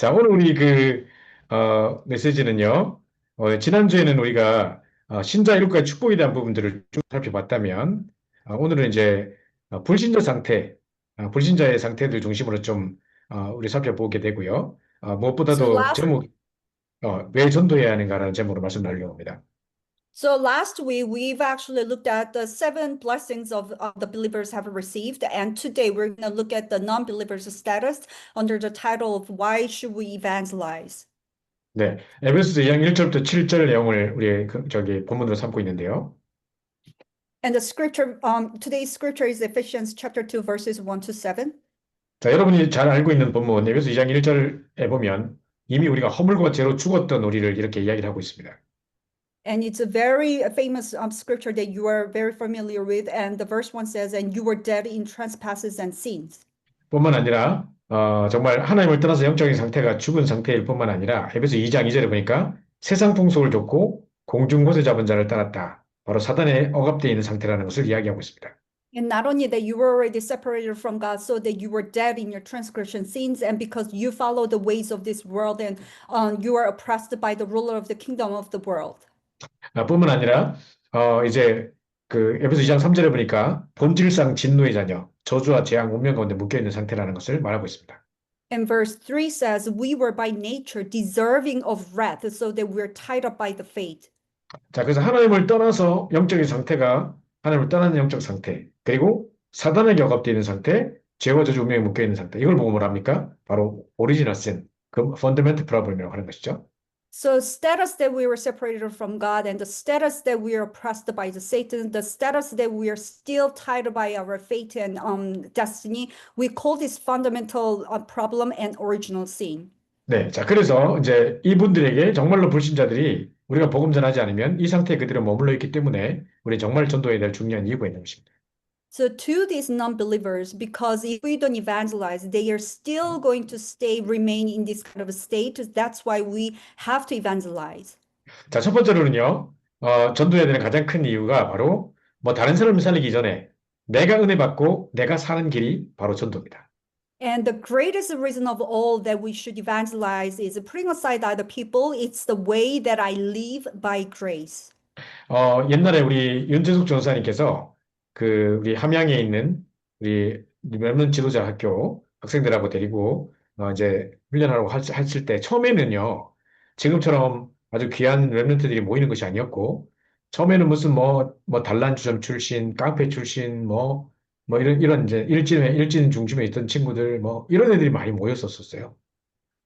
자, 오늘 우리 메시지는요, 지난주에는 우리가 신자 일국가의 축복에 대한 부분들을 쭉 살펴봤다면, 오늘은 이제 불신자 상태, 불신자의 상태들 중심으로 좀 우리 살펴보게 되고요. So 무엇보다도 last 제목, 왜 전도해야 하는가라는 제목으로 말씀 나누려고 합니다. so last week we've actually looked at the seven blessings of the believers have received, and today we're going to look at the non-believers' status under the title of Why Should We Evangelize? 네, 에베소서 2장 1절부터 7절 내용을 우리 본문으로 삼고 있는데요. And the scripture, today's scripture is Ephesians chapter 2, verses 1 to 7. 자, 여러분이 잘 알고 있는 본문, 에베소 2장 1절에 보면 이미 우리가 허물과 죄로 죽었던 우리를 이렇게 이야기를 하고 있습니다. And it's a very famous scripture that you are very familiar with. And the verse 1 says, and you were dead in trespasses and sins. 뿐만 아니라 정말 하나님을 떠나서 영적인 상태가 죽은 상태일 뿐만 아니라 에베소 2장 2절에 보니까 세상 풍속을 좇고 공중 곳에 잡은 자를 따랐다. 바로 사단에 억압되어 있는 상태라는 것을 이야기하고 있습니다. And not only that you were already separated from God, so that you were dead in your transgression sins, and because you follow the ways of this world, and you are oppressed by the ruler of the kingdom of the world. 뿐만 아니라 이제 그 에베소 2장 3절에 보니까 본질상 진노의 자녀, 저주와 재앙, 운명 가운데 묶여 있는 상태라는 것을 말하고 있습니다. And verse 3 says, we were by nature deserving of wrath, so that we're tied up by the fate. 자, 그래서 하나님을 떠나서 영적인 상태가 하나님을 떠나는 영적 상태, 그리고 사단에게 억압되어 있는 상태, 죄와 저주 운명에 묶여 있는 상태. 이걸 보고 뭐랍니까? 바로 오리지널 신, 그 펀더멘트 프로블럼이라고 하는 것이죠. So status that we were separated from God, and the status that we are oppressed by the Satan, the status that we are still tied by our fate and destiny, we call this fundamental problem and original sin. 네, 자, 그래서 이제 이분들에게 정말로 불신자들이 우리가 복음 전하지 않으면 이 상태에 그대로 머물러 있기 때문에 우리 정말 전도해야 될 중요한 이유가 있는 것입니다. So to these non-believers, because if we don't evangelize, they are still going to remain in this kind of a state. That's why we have to evangelize. 자, 첫 번째로는요, 전도해야 되는 가장 큰 이유가 바로 뭐 다른 사람을 살리기 전에 내가 은혜 받고 내가 사는 길이 바로 전도입니다. And the greatest reason of all that we should evangelize is putting aside other people. It's the way that I live by grace. 옛날에 우리 윤재숙 전사님께서 우리 함양에 있는 우리 렘넌트 지도자 학교 학생들하고 데리고 이제 훈련하라고 하실 때 처음에는요, 지금처럼 아주 귀한 렘넌트들이 모이는 것이 아니었고, 처음에는 무슨 뭐 단란주점 출신, 깡패 출신, 이런 이제 일진 중심에 있던 친구들, 이런 애들이 많이 모였었어요.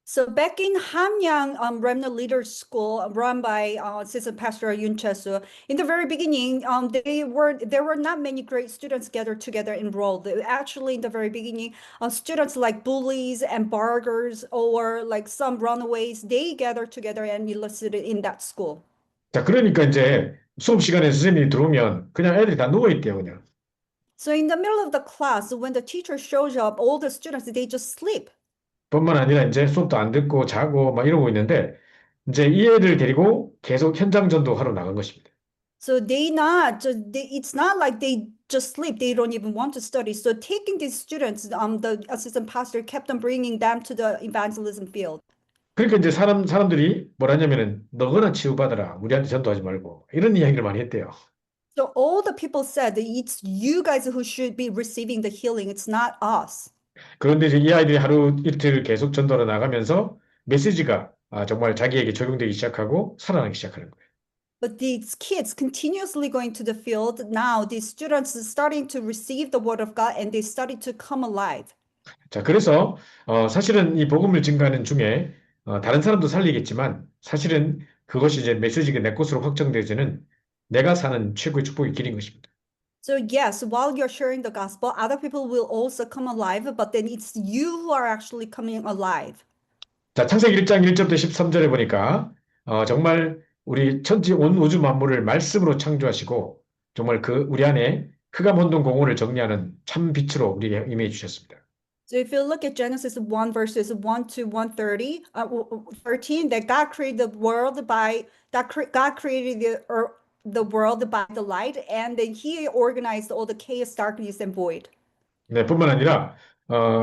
So back in Hamyang Remnant Leaders School run by Assistant Pastor Yun Chesu, in the very beginning, there were not many great students gathered together enrolled. Actually, in the very beginning, students like bullies and burglars or like some runaways, they gathered together and enlisted in that school. 자, 그러니까 이제 수업 시간에 선생님이 들어오면 그냥 애들이 다 누워있대요, 그냥. So in the middle of the class, when the teacher shows up, all the students, they just sleep. 뿐만 아니라 이제 수업도 안 듣고 자고 막 이러고 있는데 이제 이 애들 데리고 계속 현장 전도하러 나간 것입니다. So it's not like they just sleep. They don't even want to study. So taking these students, the assistant pastor kept on bringing them to the evangelism field. 그러니까 이제 사람들이 뭐라냐면은 너거나 치유받아라. 우리한테 전도하지 말고. 이런 이야기를 많이 했대요. So all the people said that it's you guys who should be receiving the healing. It's not us. 그런데 이제 이 아이들이 하루 이틀 계속 전도로 나가면서 메시지가 정말 자기에게 적용되기 시작하고 살아나기 시작하는 거예요. But these kids continuously going to the field. Now these students are starting to receive the word of God and they started to come alive. 자, 그래서 사실은 이 복음을 증가하는 중에 다른 사람도 살리겠지만 사실은 그것이 이제 메시지가 내 것으로 확정되지는 내가 사는 최고의 축복의 길인 것입니다. So yes, while you're sharing the gospel, other people will also come alive, but then it's you who are actually coming alive. 자, 창세기 1장 1절부터 13절에 보니까 정말 우리 천지 온 우주 만물을 말씀으로 창조하시고 정말 우리 안에 흑암 혼돈 공허를 정리하는 참 빛으로 우리에게 임해 주셨습니다. So if you look at Genesis 1 verses 1 to 13, that God created the world God created the world by the light, and then He organized all the chaos, darkness, and void. 네, 뿐만 아니라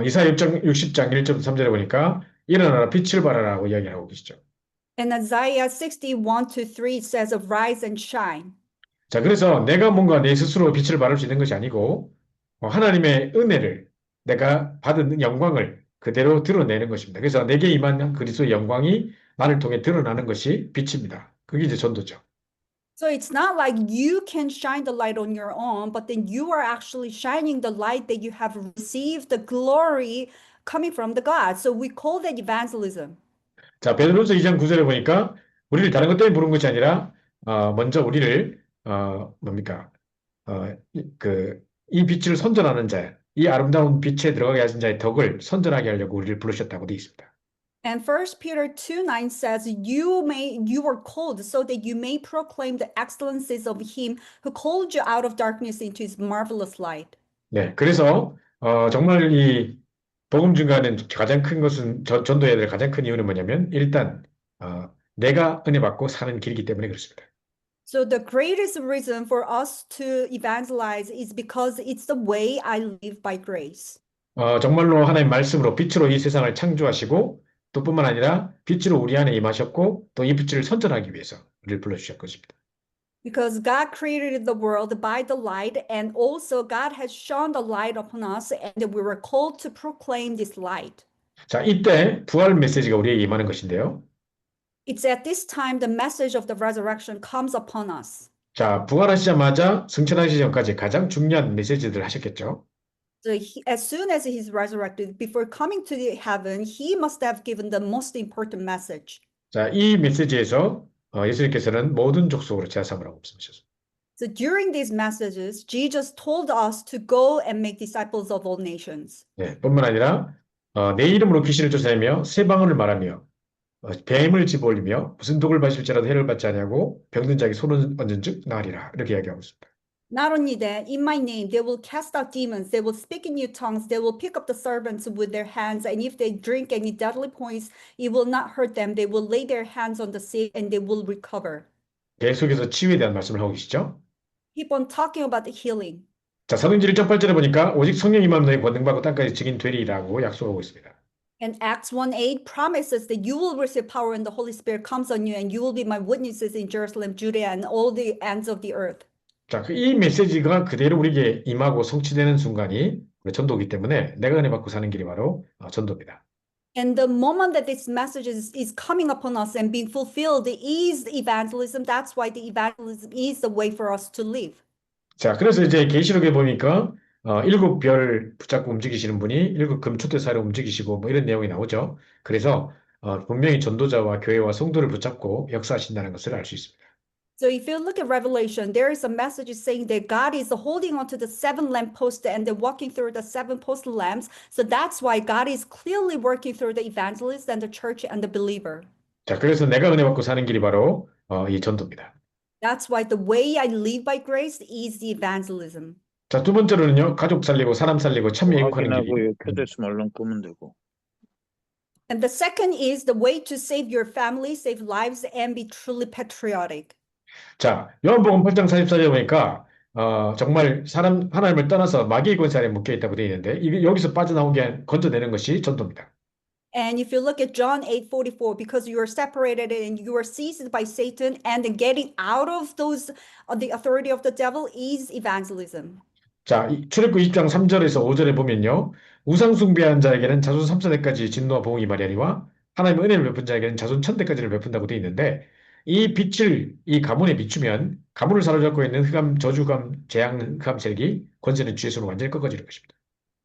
이사야 60장 1절부터 3절에 보니까 일어나라 빛을 발하라고 이야기하고 계시죠. And Isaiah 61 to 3 says, Arise and shine. 자, 그래서 내가 뭔가 내 스스로 빛을 발할 수 있는 것이 아니고 하나님의 은혜를 내가 받은 영광을 그대로 드러내는 것입니다. 그래서 내게 임한 그리스도의 영광이 나를 통해 드러나는 것이 빛입니다. 그게 이제 전도죠. So it's not like you can shine the light on your own, but then you are actually shining the light that you have received the glory coming from the God. So we call that evangelism. 자, 베드로서 2장 9절에 보니까 우리를 다른 것 때문에 부른 것이 아니라 먼저 우리를 뭡니까? 이 빛을 선전하는 자, 이 아름다운 빛에 들어가게 하신 자의 덕을 선전하게 하려고 우리를 부르셨다고 되어 있습니다. And First Peter 2:9 says, you were called so that you may proclaim the excellencies of him who called you out of darkness into his marvelous light. 네, 그래서 정말 이 복음 증가하는 가장 큰 것은 전도해야 될 가장 큰 이유는 뭐냐면 일단 내가 은혜 받고 사는 길이기 때문에 그렇습니다. So the greatest reason for us to evangelize is because it's the way I live by grace. 정말로 하나님 말씀으로 빛으로 이 세상을 창조하시고 또 뿐만 아니라 빛으로 우리 안에 임하셨고 또 이 빛을 선전하기 위해서 우리를 불러주셨 것입니다. Because God created the world by the light, and also God has shone the light upon us, and we were called to proclaim this light. 자, 이때 부활 메시지가 우리에게 임하는 것인데요. It's at this time the message of the resurrection comes upon us. 자, 부활하시자마자 승천하시기 전까지 가장 중요한 메시지들을 하셨겠죠. So as soon as he's resurrected, before coming to the heaven, he must have given the most important message. 자, 이 메시지에서 예수님께서는 모든 족속으로 제사함을 말씀하셨습니다. So during these messages, Jesus told us to go and make disciples of all nations. 네, 뿐만 아니라 내 이름으로 귀신을 쫓아내며 새 방언을 말하며 뱀을 집어올리며 무슨 독을 마실지라도 해를 받지 아니하고 병든 자에게 손을 얹은즉 나으리라 이렇게 이야기하고 있습니다. Not only that, in my name, they will cast out demons, they will speak in new tongues, they will pick up the serpents with their hands, and if they drink any deadly poison, it will not hurt them. They will lay their hands on the sick and they will recover. 계속해서 치유에 대한 말씀을 하고 계시죠. Keep on talking about the healing. 자, 사도행전 1장 8절에 보니까 오직 성령 임하면 너희 권능받고 땅까지 증인 되리라고 약속하고 있습니다. And Acts 1:8 promises that you will receive power when the Holy Spirit comes on you, and you will be my witnesses in Jerusalem, Judea, and all the ends of the earth. 자, 이 메시지가 그대로 우리에게 임하고 성취되는 순간이 우리 전도이기 때문에 내가 은혜 받고 사는 길이 바로 전도입니다. And the moment that this message is coming upon us and being fulfilled is evangelism. That's why the evangelism is the way for us to live. 자, 그래서 이제 계시록에 보니까 일곱 별 붙잡고 움직이시는 분이 일곱 금 초대사를 움직이시고 뭐 이런 내용이 나오죠. 그래서 분명히 전도자와 교회와 성도를 붙잡고 역사하신다는 것을 알 수 있습니다. So if you look at Revelation, there is a message saying that God is holding onto the seven lampposts and they're walking through the seven post lamps. So that's why God is clearly working through the evangelist and the church and the believer. 자, 그래서 내가 은혜 받고 사는 길이 바로 이 전도입니다. That's why the way I live by grace is the evangelism. 자, 두 번째로는요, 가족 살리고 사람 살리고 참 애국하는 확인하고 길이. 켜져 있으면 얼른 끄면 되고. And the second is the way to save your family, save lives, and be truly patriotic. 자, 요한복음 8장 44절에 보니까 정말 하나님을 떠나서 마귀의 권세 아래 묶여 있다고 되어 있는데 이게 여기서 빠져나오게 건져내는 것이 전도입니다. And if you look at John 8:44, because you are separated and you are seized by Satan, and then getting out of those the authority of the devil is evangelism. 자, 출애굽 20장 3절에서 5절에 보면요. 우상 숭배하는 자에게는 자손 3세대까지 진노와 보응이 말하니와 하나님의 은혜를 베푼 자에게는 자손 1000대까지를 베푼다고 되어 있는데 이 빛을 이 가문에 비추면 가문을 사로잡고 있는 흑암, 저주감, 재앙, 흑암 세력이 권세는 주의 손으로 완전히 꺾어지는 것입니다.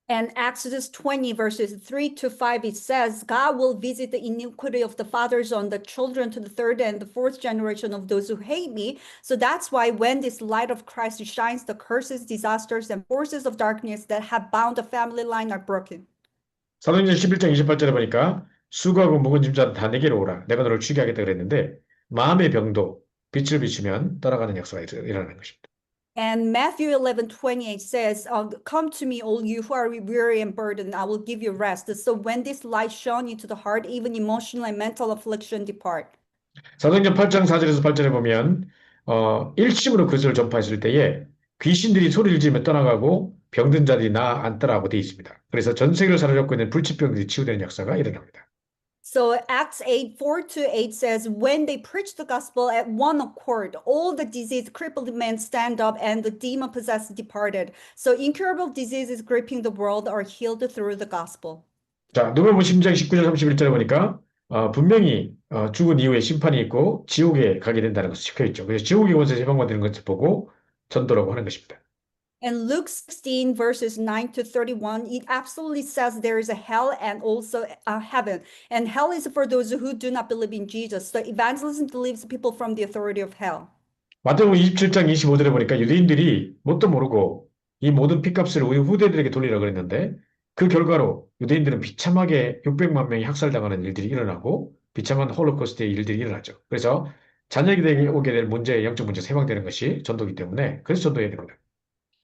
And Exodus 20 verses 3 to 5, it says, God will visit the iniquity of the fathers on the children to the third and the fourth generation of those who hate me. So that's why when this light of Christ shines, the curses, disasters, and forces of darkness that have bound the family line are broken. 사도행전 11장 28절에 보니까 수고하고 묵은 짐자 다 내게로 오라. 내가 너를 쉬게 하겠다 그랬는데 마음의 병도 빛을 비추면 떠나가는 역사가 일어나는 것입니다. And Matthew 11:28 says, come to me, all you who are weary and burdened, I will give you rest. So when this light shone into the heart, even emotional and mental affliction depart. 사도행전 8장 4절에서 8절에 보면 일심으로 그것을 전파했을 때에 귀신들이 소리를 지르며 떠나가고 병든 자들이 나아 앉더라고 되어 있습니다. 그래서 전 세계를 사로잡고 있는 불치병들이 치유되는 역사가 일어납니다. So Acts 8, 4 to 8 says, when they preached the gospel at one accord, all the diseased, crippled men stand up and the demon possessed departed. So incurable diseases gripping the world are healed through the gospel. 자, 누가복음 10장 19절 31절에 보니까 분명히 죽은 이후에 심판이 있고 지옥에 가게 된다는 것이 적혀 있죠. 그래서 지옥의 원수에서 해방받는 것을 보고 전도라고 하는 것입니다. And Luke 16, verses 9 to 31, it absolutely says there is a hell and also a heaven. And hell is for those who do not believe in Jesus. So evangelism delivers people from the authority of hell. 마태복음 27장 25절에 보니까 유대인들이 뭣도 모르고 이 모든 핏값을 우리 후대들에게 돌리라 그랬는데 그 결과로 유대인들은 비참하게 600만 명이 학살당하는 일들이 일어나고 비참한 홀로코스트의 일들이 일어나죠. 그래서 자녀에게 오게 될 문제, 영적 문제 해방되는 것이 전도이기 때문에 그래서 전도해야 됩니다.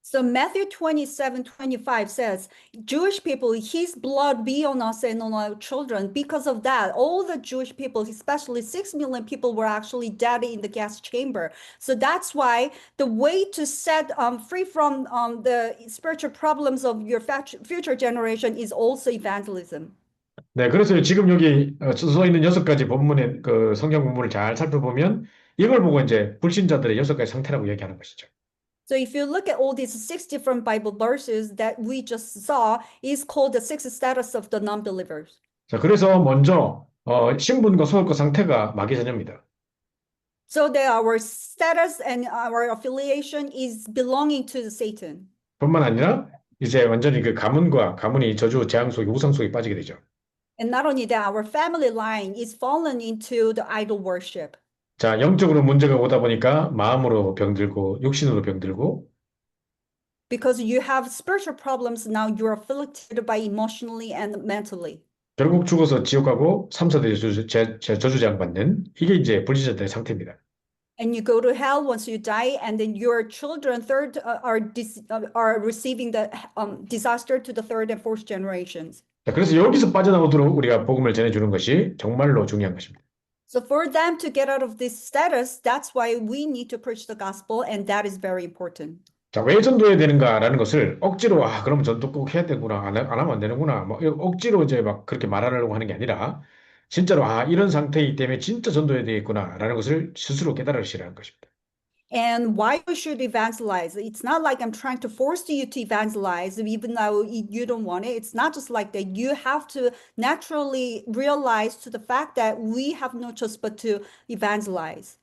So Matthew 27, 25 says, Jewish people, his blood be on us and on our children. Because of that, all the Jewish people, especially 6 million people, were actually dead in the gas chamber. So that's why the way to set free from the spiritual problems of your future generation is also evangelism. 네, 그래서 지금 여기 써 있는 6가지 본문의 그 성경 본문을 잘 살펴보면 이걸 보고 이제 불신자들의 6가지 상태라고 얘기하는 것이죠. So if you look at all these 6 different Bible verses that we just saw, is called the 6 status of the non-believers. 자, 그래서 먼저 신분과 소유권 상태가 마귀자녀입니다. So that our status and our affiliation is belonging to the Satan. 뿐만 아니라 이제 완전히 그 가문이 저주 재앙 속에 우상 속에 빠지게 되죠. And not only that, our family line is fallen into the idol worship. 자, 영적으로 문제가 오다 보니까 마음으로 병들고 육신으로 병들고 Because you have spiritual problems now, you're afflicted by emotionally and mentally. 결국 죽어서 지옥 가고 3, 4대 저주 재앙 받는 이게 이제 불신자들의 상태입니다. And you go to hell once you die, and then your children are receiving the disaster to the third and fourth generations. 자, 그래서 여기서 빠져나오도록 우리가 복음을 전해주는 것이 정말로 중요한 것입니다. So for them to get out of this status, that's why we need to preach the gospel, and that is very important. 자, 왜 전도해야 되는가라는 것을 억지로 그럼 전도 꼭 해야 되구나 안 하면 안 되는구나 뭐 억지로 이제 막 그렇게 말하려고 하는 게 아니라 진짜로 이런 상태이기 때문에 진짜 전도해야 되겠구나라는 것을 스스로 깨달으시라는 것입니다. And why we should evangelize. It's not like I'm trying to force you to evangelize, even though you don't want it. It's not just like that. You have to naturally realize to the fact that we have no choice but to evangelize.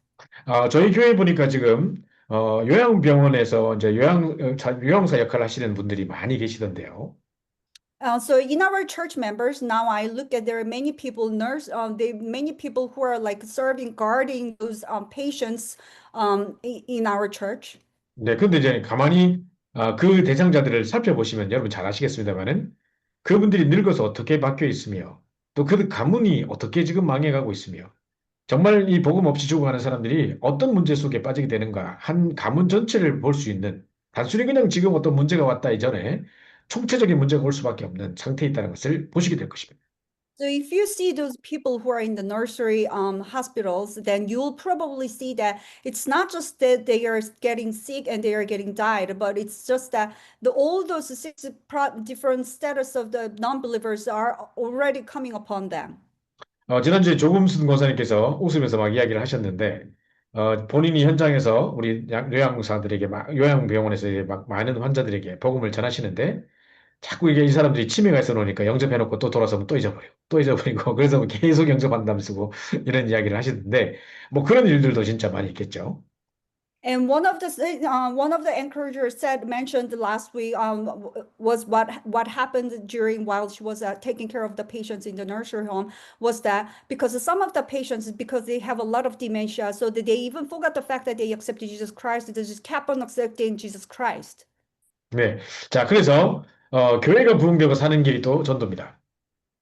저희 교회 보니까 지금 요양병원에서 이제 요양사 역할을 하시는 분들이 많이 계시던데요. So in our church members, now I look at there are many people, many people who are like serving, guarding those patients in our church. 네, 근데 이제 가만히 그 대상자들을 살펴보시면 여러분 잘 아시겠습니다만은 그분들이 늙어서 어떻게 바뀌어 있으며 또 그 가문이 어떻게 지금 망해가고 있으며 정말 이 복음 없이 죽어가는 사람들이 어떤 문제 속에 빠지게 되는가 한 가문 전체를 볼 수 있는 단순히 그냥 지금 어떤 문제가 왔다 이전에 총체적인 문제가 올 수밖에 없는 상태에 있다는 것을 보시게 될 것입니다. So if you see those people who are in the nursery hospitals, then you'll probably see that it's not just that they are getting sick and they are getting died, but it's just that all those different status of the non-believers are already coming upon them. 지난주에 조금순 권사님께서 웃으면서 막 이야기를 하셨는데 본인이 현장에서 우리 요양사들에게 요양병원에서 막 많은 환자들에게 복음을 전하시는데 자꾸 이게 이 사람들이 치매가 있어 놓으니까 영접해놓고 또 돌아서면 또 잊어버려. 또 잊어버리고 그래서 계속 영접한다면서 이런 이야기를 하시는데 뭐 그런 일들도 진짜 많이 있겠죠. And one of the encouragers mentioned last week was what happened during while she was taking care of the patients in the nursery home was that because some of the patients because they have a lot of dementia, so that they even forgot the fact that they accepted Jesus Christ. They just kept on accepting Jesus Christ. 네, 자 그래서 교회가 부흥되고 사는 길이 또 전도입니다.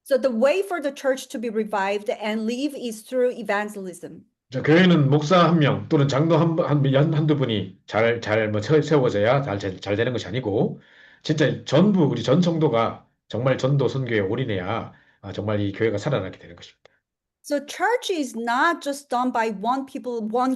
So the way for the church to be revived and live is through evangelism. 자, 교회는 목사 한 명 또는 장로 한두 분이 잘 세워져야 잘 되는 것이 아니고 진짜 전부 우리 전 성도가 정말 전도 선교에 올인해야 정말 이 교회가 살아나게 되는 것입니다. So church is not just done by one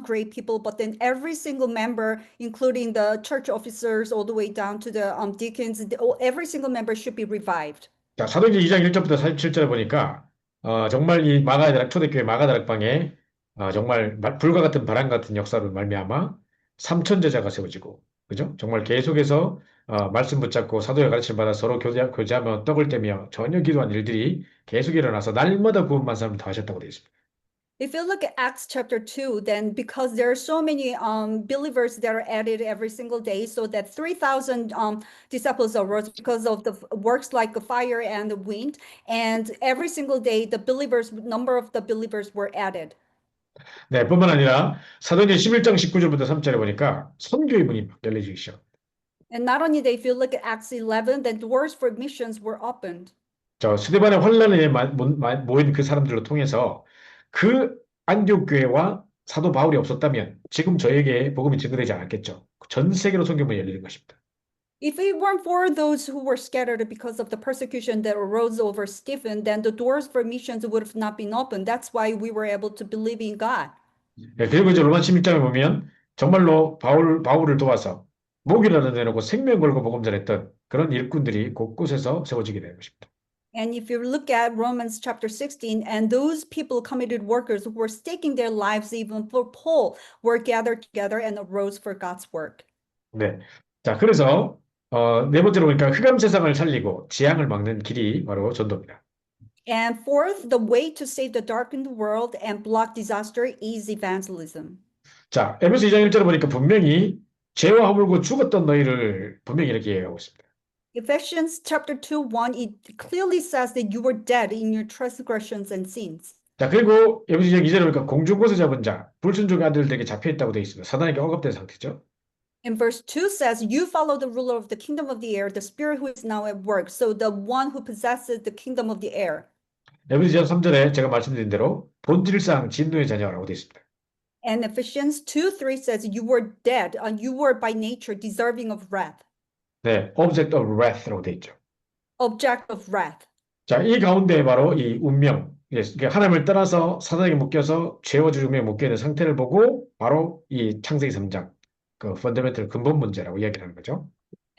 great people, but then every single member, including the church officers all the way down to the deacons, every single member should be revived. 자, 사도행전 2장 1절부터 47절에 보니까 정말 이 초대교회 마가다락방에 정말 불과 같은 바람 같은 역사로 말미암아 삼천 제자가 세워지고, 그죠? 정말 계속해서 말씀 붙잡고 사도의 가르침을 받아 서로 교제하며 떡을 떼며 전혀 기도한 일들이 계속 일어나서 날마다 구원만 사람 더 하셨다고 되어 있습니다. If you look at Acts chapter 2, then because there are so many believers that are added every single day, so that 3,000 disciples arose because of the works like the fire and the wind. And every single day, the believers, number of the believers were added. 네, 뿐만 아니라 사도행전 11장 19절부터 3절에 보니까 선교의 문이 막 열려지기 시작. And not only that, if you look at Acts 11, then doors for missions were opened. 저 스데반의 환란에 모인 그 사람들로 통해서 그 안디옥 교회와 사도 바울이 없었다면 지금 저에게 복음이 증거되지 않았겠죠. 전 세계로 선교문이 열리는 것입니다. If it weren't for those who were scattered because of the persecution that arose over Stephen, then the doors for missions would have not been opened. That's why we were able to believe in God. 네, 그리고 이제 로마 16장에 보면 정말로 바울을 도와서 목이라도 내놓고 생명 걸고 복음 전했던 그런 일꾼들이 곳곳에서 세워지게 되는 것입니다. And if you look at Romans chapter 16, and those people, committed workers who were staking their lives even for Paul, were gathered together and arose for God's work. 네. 자, 그래서 네 번째로 보니까 흑암 세상을 살리고 재앙을 막는 길이 바로 전도입니다. And fourth, the way to save the darkened world and block disaster is evangelism. 자, 에베소 2장 1절에 보니까 분명히 죄와 허물고 죽었던 너희를 분명히 이렇게 얘기하고 있습니다. Ephesians chapter 2, 1, it clearly says that you were dead in your transgressions and sins. 자, 그리고 에베소 2장 2절에 보니까 공중곳에 잡은 자, 불순종의 아들들에게 잡혀있다고 되어 있습니다. 사단에게 억압된 상태죠. And verse 2 says, you follow the ruler of the kingdom of the air, the spirit who is now at work. So the one who possesses the kingdom of the air. 에베소 2장 3절에 제가 말씀드린 대로 본질상 진노의 자녀라고 되어 있습니다. And Ephesians 2, 3 says, you were dead, and you were by nature deserving of wrath. 네, object of wrath라고 되어 있죠. Object of wrath. 자, 이 가운데 바로 이 운명, 하나님을 떠나서 사단에게 묶여서 죄와 죽음에 묶여있는 상태를 보고 바로 이 창세기 3장, 그 펀더멘털 근본 문제라고 이야기하는 거죠.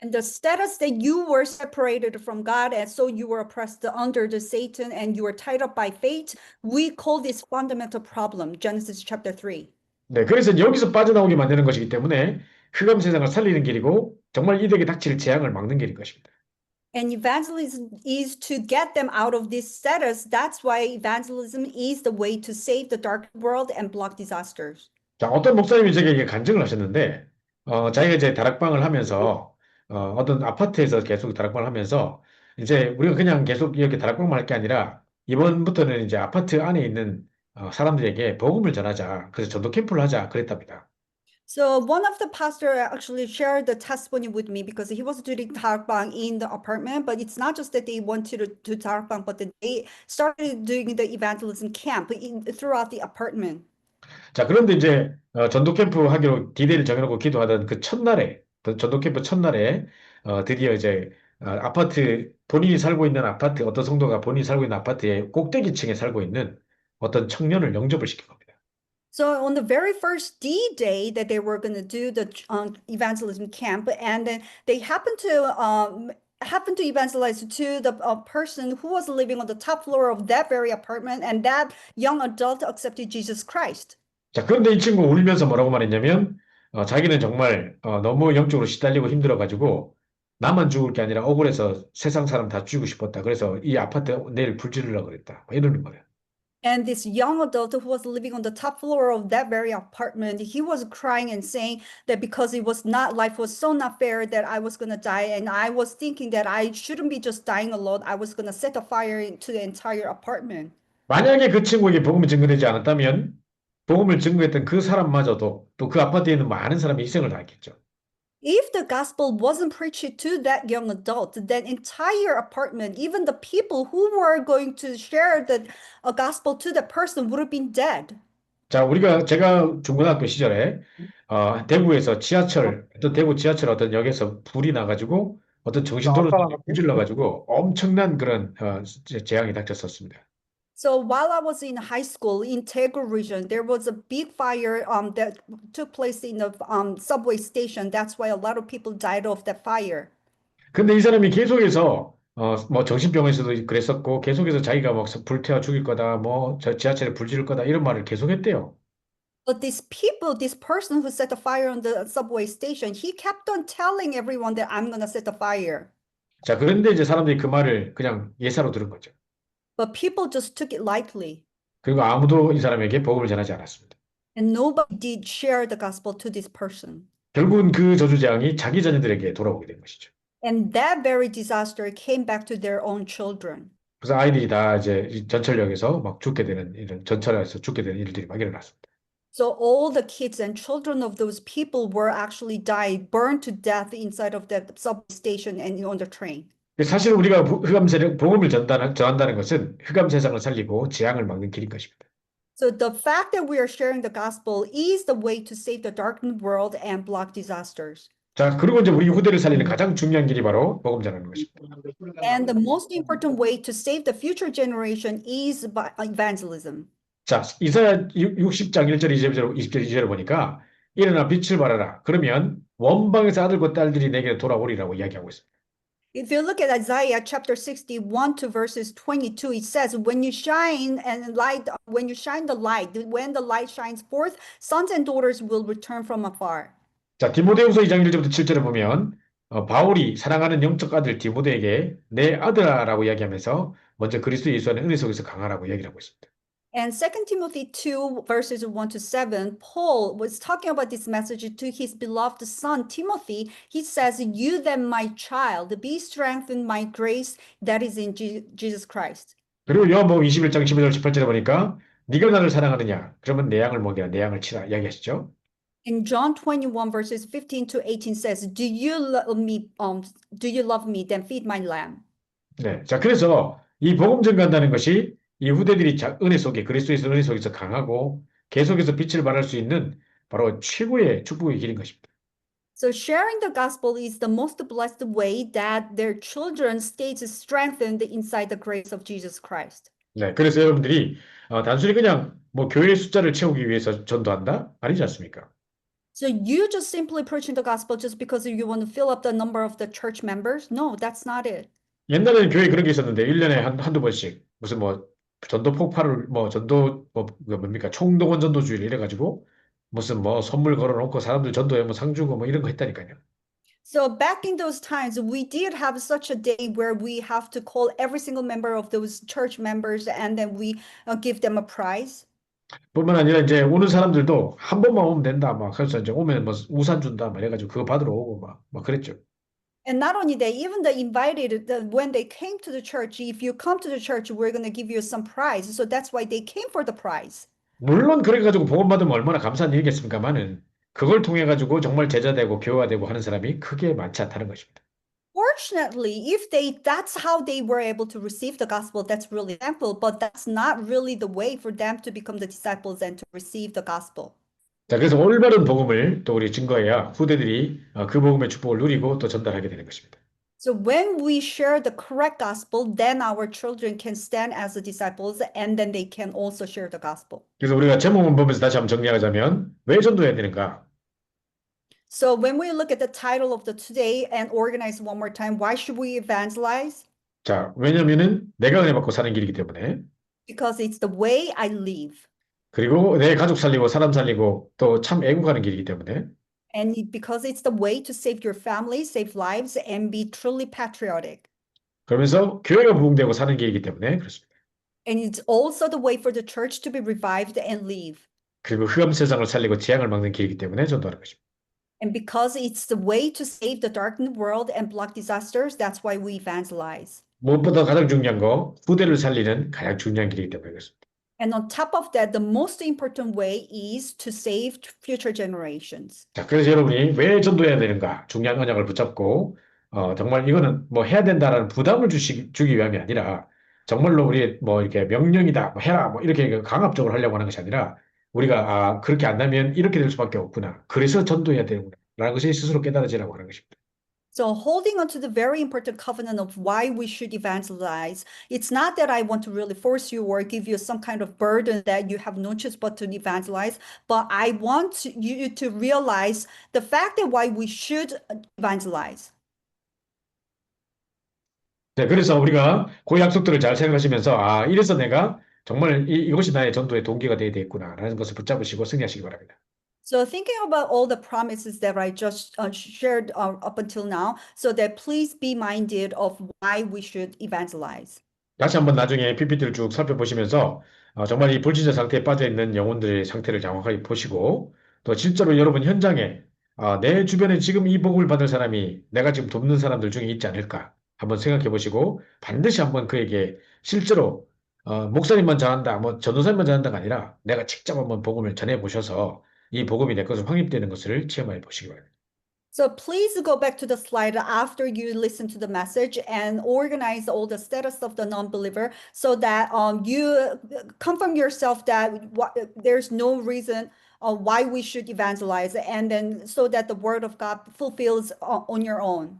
And the status that you were separated from God, and so you were oppressed under the Satan, and you were tied up by fate, we call this fundamental problem, Genesis chapter 3. 네, 그래서 여기서 빠져나오게 만드는 것이기 때문에 흑암 세상을 살리는 길이고 정말 이들에게 닥칠 재앙을 막는 길인 것입니다. And evangelism is to get them out of this status. That's why evangelism is the way to save the dark world and block disasters. 자, 어떤 목사님이 제게 간증을 하셨는데, 자기가 이제 다락방을 하면서, 어떤 아파트에서 계속 다락방을 하면서, 이제 우리가 그냥 계속 이렇게 다락방만 할 게 아니라, 이번부터는 이제 아파트 안에 있는 사람들에게 복음을 전하자. 그래서 전도 캠프를 하자. 그랬답니다. So one of the pastor actually shared the testimony with me because he was doing darakbang in the apartment, but it's not just that they wanted to do darakbang, but that they started doing the evangelism camp throughout the apartment. 자, 그런데 이제 전도 캠프 하기로 디데이를 정해놓고 기도하던 그 첫날에, 전도 캠프 첫날에 드디어 이제 아파트, 본인이 살고 있는 아파트, 어떤 성도가 본인이 살고 있는 아파트의 꼭대기층에 살고 있는 어떤 청년을 영접을 시킨 겁니다. So on the very first D-Day that they were going to do the evangelism camp, and then they happened to evangelize to the person who was living on the top floor of that very apartment, and that young adult accepted Jesus Christ. 자, 그런데 이 친구 울면서 뭐라고 말했냐면, 자기는 정말 너무 영적으로 시달리고 힘들어가지고 나만 죽을 게 아니라 억울해서 세상 사람 다 죽이고 싶었다. 그래서 이 아파트 내일 불 지르려고 그랬다. 이러는 거예요. And this young adult who was living on the top floor of that very apartment, he was crying and saying that because life was so not fair that I was going to die. And I was thinking that I shouldn't be just dying alone. I was going to set a fire to the entire apartment. 만약에 그 친구에게 복음이 증거되지 않았다면 복음을 증거했던 그 사람마저도 또 그 아파트에 있는 많은 사람이 희생을 당했겠죠. If the gospel wasn't preached to that young adult, then entire apartment, even the people who were going to share the gospel to that person would have been dead. 자, 제가 중고등학교 시절에 대구에서 대구 지하철 어떤 역에서 불이 나가지고 어떤 정신도로 불질러가지고 엄청난 그런 재앙이 닥쳤었습니다. So while I was in high school in Daegu region, there was a big fire that took place in the subway station. That's why a lot of people died of that fire. 근데 이 사람이 계속해서 뭐 정신병원에서도 그랬었고 계속해서 자기가 막 불태워 죽일 거다, 뭐 저 지하철에 불 지를 거다 이런 말을 계속했대요. But these people, this person who set the fire on the subway station, he kept on telling everyone that I'm gonna set the fire. 자, 그런데 이제 사람들이 그 말을 그냥 예사로 들은 거죠. But people just took it lightly, 그리고 아무도 이 사람에게 복음을 전하지 않았습니다. and nobody did share the gospel to this person. 결국은 그 저주재앙이 자기 자녀들에게 돌아오게 된 것이죠. And that very disaster came back to their own children. 그래서 아이들이 다 이제 이 전철역에서 막 죽게 되는 이런 전철에서 죽게 되는 일들이 막 일어났습니다. So all the kids and children of those people were actually died, burned to death inside of the subway station and on the train. 사실 우리가 복음을 전한다는 것은 흑암 세상을 살리고 재앙을 막는 길인 것입니다. So the fact that we are sharing the gospel is the way to save the darkened world and block disasters. 자, 그리고 이제 우리 후대를 살리는 가장 중요한 길이 바로 복음 전하는 것입니다. And the most important way to save the future generation is by evangelism. 자, 이사야 60장 1절 2절 20절 2절을 보니까 일어나 빛을 발하라. 그러면 원방에서 아들과 딸들이 내게 돌아오리라고 이야기하고 있습니다. If you look at Isaiah chapter 61 to verses 22, it says, when you shine the light, when the light shines forth, sons and daughters will return from afar. 자, 디모데후서 2장 1절부터 7절을 보면 바울이 사랑하는 영적 아들 디모데에게 내 아들아라고 이야기하면서 먼저 그리스도 예수 안에 은혜 속에서 강하라고 이야기를 하고 있습니다. And 2 Timothy 2 verses 1 to 7, Paul was talking about this message to his beloved son Timothy. He says, you then, my child, be strengthened by grace that is in Jesus Christ. 그리고 요한복음 21장 15절 18절에 보니까 네가 나를 사랑하느냐? 그러면 내 양을 먹이라, 내 양을 치라 이야기하시죠. In John 21 verses 15 to 18 says, do you love me, then feed my lamb. 네. 자, 그래서 이 복음 전가한다는 것이 이 후대들이 은혜 속에, 그리스도에서 은혜 속에서 강하고 계속해서 빛을 발할 수 있는 바로 최고의 축복의 길인 것입니다. So sharing the gospel is the most blessed way that their children stays strengthened inside the grace of Jesus Christ. 네. 그래서 여러분들이 단순히 그냥 뭐 교회 숫자를 채우기 위해서 전도한다? 아니지 않습니까? So you just simply preaching the gospel just because you want to fill up the number of the church members? No, that's not it. 옛날에는 교회에 그런 게 있었는데 1년에 한두 번씩 무슨 뭐 전도 폭발을 뭡니까? 총동원 전도주의를 이래 가지고 무슨 뭐 선물 걸어 놓고 사람들 전도에 뭐 상 주고 뭐 이런 거 했다니까요. So back in those times, we did have such a day where we have to call every single member of those church members and then we give them a prize. 뿐만 아니라 이제 오는 사람들도 한 번만 오면 된다 막 그래서 이제 오면 뭐 우산 준다 막 이래가지고 그거 받으러 오고 막 그랬죠. And not only that, even the invited, when they came to the church, if you come to the church, we're going to give you some prize. So that's why they came for the prize. 물론 그래가지고 복음 받으면 얼마나 감사한 일이겠습니까만은 그걸 통해 가지고 정말 제자되고 교화되고 하는 사람이 크게 많지 않다는 것입니다. Fortunately, that's how they were able to receive the gospel, that's really thankful, but that's not really the way for them to become the disciples and to receive the gospel. 자, 그래서 올바른 복음을 또 우리 증거해야 후대들이 그 복음의 축복을 누리고 또 전달하게 되는 것입니다. So when we share the correct gospel, then our children can stand as the disciples and then they can also share the gospel. 그래서 우리가 제목을 보면서 다시 한번 정리하자면 왜 전도해야 되는가? So when we look at the title of the today and organize one more time, why should we evangelize? 자, 왜냐면은 내가 은혜 받고 사는 길이기 때문에 Because it's the way I live. 그리고 내 가족 살리고 사람 살리고 또 참 애국하는 길이기 때문에 Because it's the way to save your family, save lives, and be truly patriotic. 그러면서 교회가 부흥되고 사는 길이기 때문에 그렇습니다. And it's also the way for the church to be revived and live. 그리고 흑암 세상을 살리고 재앙을 막는 길이기 때문에 전도하는 것입니다. And because it's the way to save the darkened world and block disasters, that's why we evangelize. 무엇보다 가장 중요한 거 후대를 살리는 가장 중요한 길이기 때문에 그렇습니다. And on top of that, the most important way is to save future generations. 자, 그래서 여러분이 왜 전도해야 되는가 중요한 언약을 붙잡고 정말 이거는 뭐 해야 된다라는 부담을 주기 위함이 아니라 정말로 우리 뭐 이렇게 명령이다 뭐 해라 뭐 이렇게 강압적으로 하려고 하는 것이 아니라 우리가 그렇게 안 하면 이렇게 될 수밖에 없구나. 그래서 전도해야 되는구나라는 것이 스스로 깨달아지라고 하는 것입니다. So holding on to the very important covenant of why we should evangelize, it's not that I want to really force you or give you some kind of burden that you have no choice but to evangelize, but I want you to realize the fact that why we should evangelize. 네, 그래서 우리가 그 약속들을 잘 생각하시면서, 아, 이래서 내가 정말 이것이 나의 전도의 동기가 되어야 되겠구나라는 것을 붙잡으시고 승리하시기 바랍니다. So thinking about all the promises that I just shared up until now, so that please be minded of why we should evangelize. 다시 한번 나중에 PPT를 쭉 살펴보시면서 정말 이 불진자 상태에 빠져 있는 영혼들의 상태를 정확하게 보시고 또 실제로 여러분 현장에 내 주변에 지금 이 복음을 받을 사람이 내가 지금 돕는 사람들 중에 있지 않을까 한번 생각해 보시고 반드시 한번 그에게 실제로 목사님만 잘한다, 뭐 전도사님만 잘한다가 아니라 내가 직접 한번 복음을 전해 보셔서 이 복음이 내 것으로 확립되는 것을 체험해 보시기 바랍니다. So please go back to the slide after you listen to the message and organize all the status of the non-believer so that you confirm yourself that there's no reason why we should evangelize and then so that the word of God fulfills on your own.